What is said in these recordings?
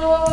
Lord.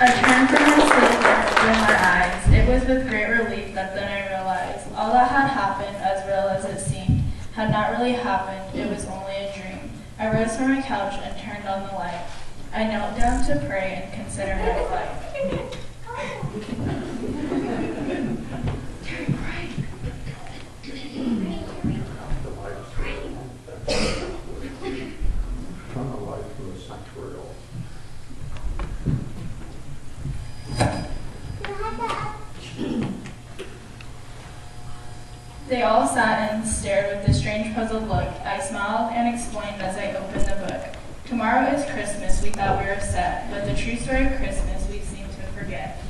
I turned from my sleep and opened my eyes. It was with great relief that then I realized all that had happened, as real as it seemed, had not really happened. It was only a dream. I rose from my couch and turned on the light. I knelt down to pray and consider my flight. Turn the light from the sanctuary off. They all sat and stared with a strange puzzled look. I smiled and explained as I opened the book. Tomorrow is Christmas, we thought we were set, but the true story of Christmas we seem to forget.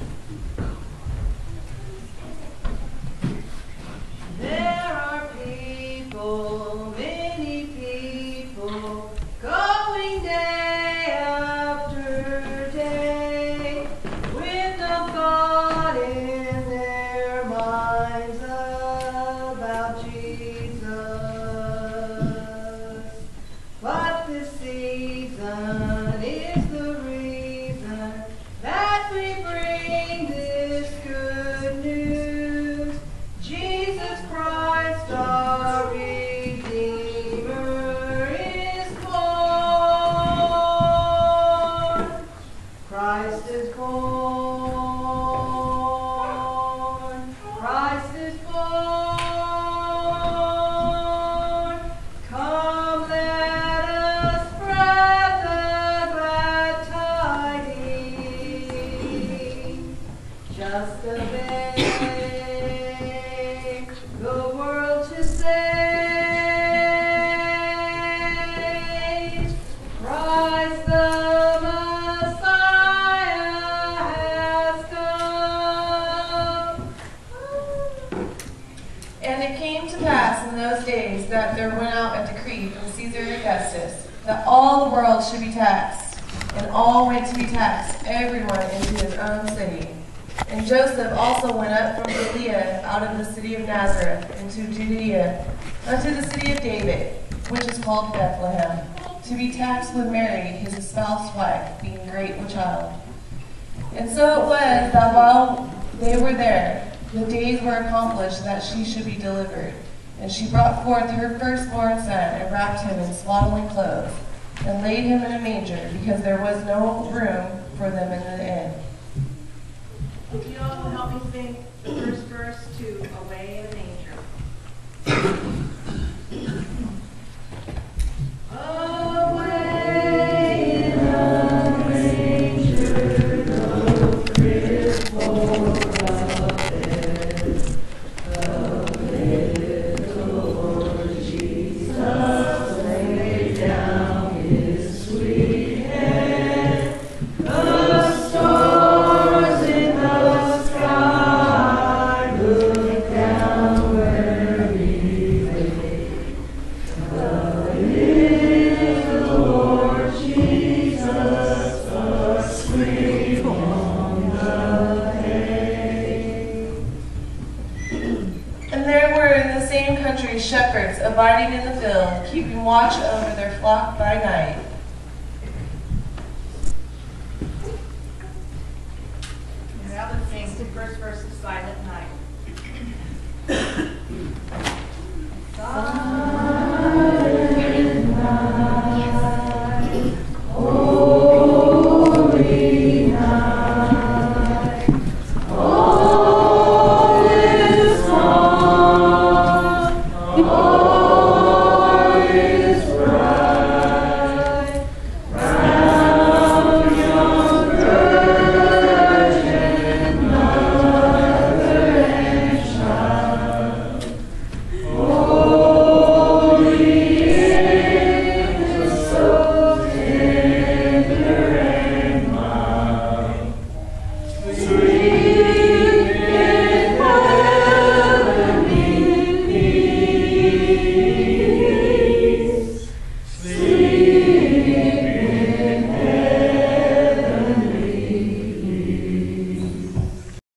There are people, many people, going day after day, with no thought in their minds about Jesus. But this season is the reason that we bring this good news. Jesus Christ, our Redeemer, is born. Christ is born. Christ is born. Come, let us spread the glad tidings. Just a babe, the world to save. Christ the Messiah has come. And it came to pass in those days that there went out a decree from Caesar Augustus that all the world should be taxed, and all went to be taxed, everyone into his own city. And Joseph also went up from Galilee out of the city of Nazareth into Judea, unto the city of David, which is called Bethlehem, to be taxed with Mary, his espoused wife, being great with child. And so it was that while they were there, the days were accomplished that she should be delivered. And she brought forth her firstborn son, and wrapped him in swaddling clothes, and laid him in a manger, because there was no room for them in the inn. If you all will help me sing the first verse to Away in a Manger. Away in a manger, the crib for a bed, the little Lord Jesus laid down his sweet head. The stars in the sky look down where he lay. The little Lord Jesus asleep on the hay. And there were in the same country shepherds abiding in the field, keeping watch over their flock by night.